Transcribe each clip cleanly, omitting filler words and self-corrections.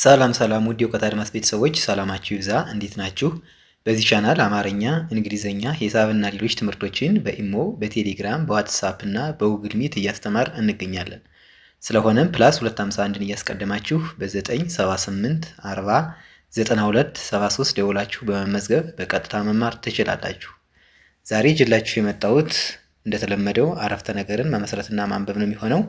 ሰላም ውድ የእውቀት አድማስ ቤተሰቦች ሰላማችሁ ይብዛ። እንዴት ናችሁ? በዚህ ቻናል አማርኛ፣ እንግሊዘኛ፣ ሂሳብና ሌሎች ትምህርቶችን በኢሞ፣ በቴሌግራም፣ በዋትሳፕ እና በጉግል ሚት እያስተማር እንገኛለን። ስለሆነም ፕላስ 251ን እያስቀደማችሁ በ978 40 92 73 ደውላችሁ በመመዝገብ በቀጥታ መማር ትችላላችሁ። ዛሬ ይዤላችሁ የመጣሁት እንደተለመደው አረፍተ ነገርን መመስረትና ማንበብ ነው የሚሆነው።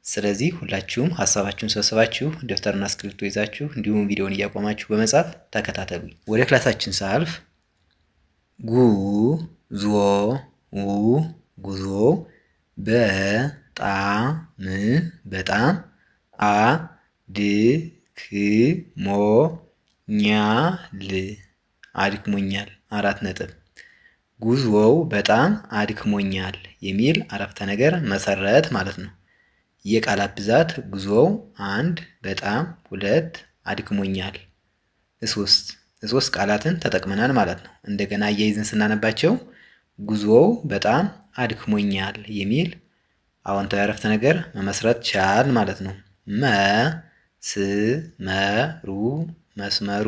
ስለዚህ ሁላችሁም ሀሳባችሁን ሰብስባችሁ ደብተርና እስክሪብቶ ይዛችሁ እንዲሁም ቪዲዮውን እያቆማችሁ በመጻፍ ተከታተሉኝ። ወደ ክላሳችን ሳልፍ ጉዞ ጉዞ በጣም አድክሞኛል። 4 ነጥብ። ጉዞው በጣም አድክሞኛል የሚል አረፍተ ነገር መሰረት ማለት ነው። የቃላት ብዛት ጉዞው 1 በጣም 2 አድክሞኛል። ሶስት ቃላትን ተጠቅመናል ማለት ነው። እንደገና አያይዘን ስናነባቸው ጉዞው በጣም አድክሞኛል የሚል አዎንታዊ አረፍተ ነገር መመስረት ቻል ማለት ነው። መስመሩ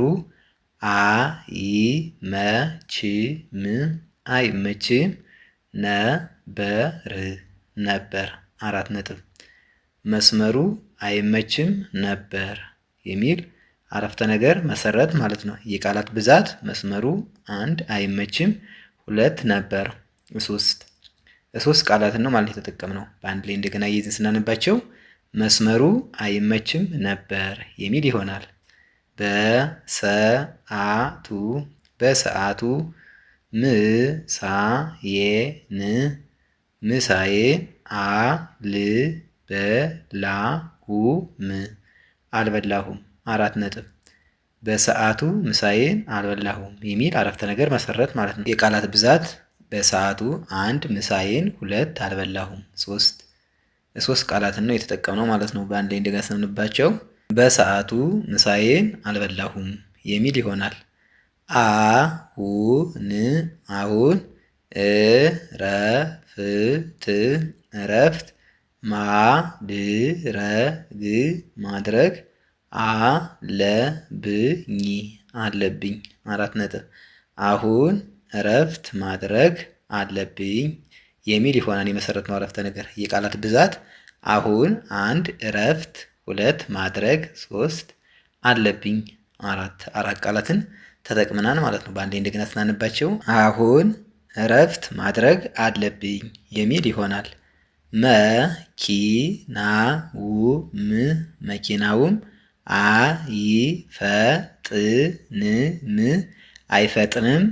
አይመችም ነበር 4 ነጥብ። መስመሩ አይመችም ነበር የሚል አረፍተ ነገር መሰረት ማለት ነው። የቃላት ብዛት መስመሩ 1 አይመችም 2 ነበር። ሶስት ቃላትን ነው ማለት የተጠቀምነው። በአንድ ላይ እንደገና እየይዘን ስናነባቸው መስመሩ አይመችም ነበር የሚል ይሆናል። በሰዓቱ ምሳዬን አልበላሁም 4 ነጥብ። በሰዓቱ ምሳዬን አልበላሁም የሚል አረፍተ ነገር መሰረት ማለት ነው። የቃላት ብዛት በሰዓቱ 1 ምሳዬን 2 አልበላሁም 3 ቃላትን ነው የተጠቀምነው ማለት ነው። በአንድ ላይ እንደገና ስናነባቸው በሰዓቱ ምሳዬን አልበላሁም የሚል ይሆናል። አሁን እረፍት ማድረግ አለብኝ 4 ነጥብ። አሁን እረፍት ማድረግ አለብኝ የሚል ይሆናል የመሰረትነው አረፍተ ነገር። የቃላት ብዛት አሁን 1 እረፍት 2 ማድረግ 3 አለብኝ 4 ቃላትን ተጠቅመናል ማለት ነው። በአንዴ እንደገና ስናነባቸው አሁን እረፍት ማድረግ አለብኝ የሚል ይሆናል። መኪናውም አይፈጥንም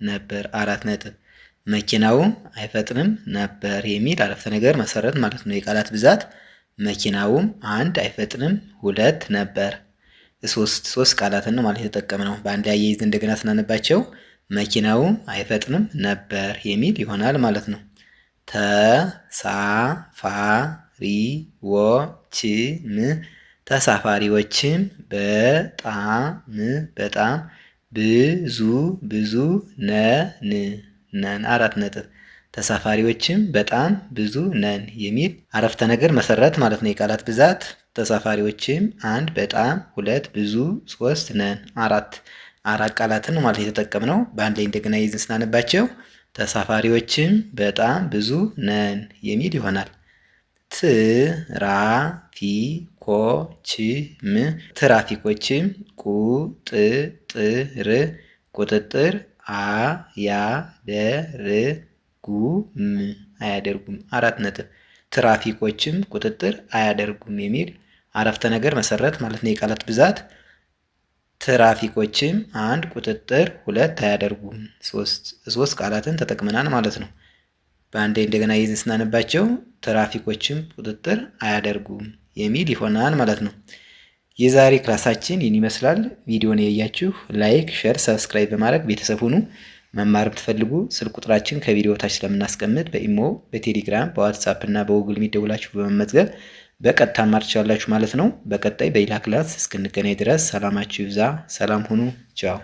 ነበር 4 ነጥብ። መኪናውም አይፈጥንም ነበር የሚል አረፍተ ነገር መሰረት ማለት ነው። የቃላት ብዛት መኪናውም 1 አይፈጥንም 2 ነበር። ሶስት ቃላትን ነው ማለት የተጠቀምነው። በአንድ ላይ አያይዘን እንደገና ስናነባቸው መኪናውም አይፈጥንም ነበር የሚል ይሆናል ማለት ነው። ተሳፋሪዎችም በጣም ብዙ ነን 4 ነጥብ። ተሳፋሪዎችም በጣም ብዙ ነን የሚል አረፍተ ነገር መሰረት ማለት ነው። የቃላት ብዛት ተሳፋሪዎችም 1 በጣም 2 ብዙ 3 ነን 4 ቃላትን ነው ማለት የተጠቀምነው። በአንድ ላይ እንደገና ይዘን ስናነባቸው ተሳፋሪዎችም በጣም ብዙ ነን የሚል ይሆናል። ትራፊኮችም ቁጥጥር አያደርጉም 4 ነጥብ። ትራፊኮችም ቁጥጥር አያደርጉም የሚል አረፍተ ነገር መሰረት ማለት ነው። የቃላት ብዛት ትራፊኮችም 1 ቁጥጥር 2 አያደርጉም 3 ቃላትን ተጠቅመናል ማለት ነው። በአንዴ እንደገና ይዘን ስናነባቸው ትራፊኮችም ቁጥጥር አያደርጉም የሚል ይሆናል ማለት ነው። የዛሬ ክላሳችን ይህን ይመስላል። ቪዲዮን ያያችሁ ላይክ፣ ሼር፣ ሰብስክራይብ በማድረግ ቤተሰብ ሁኑ። መማር ብትፈልጉ ስልክ ቁጥራችን ከቪዲዮ ታች ስለምናስቀምጥ በኢሞ፣ በቴሌግራም፣ በዋትሳፕ እና በጉግል ሚት ደውላችሁ በመመዝገብ በቀጥታ መማር ትችላላችሁ ማለት ነው። በቀጣይ በሌላ ክላስ እስክንገናኝ ድረስ ሰላማችሁ ይብዛ። ሰላም ሁኑ። ቻው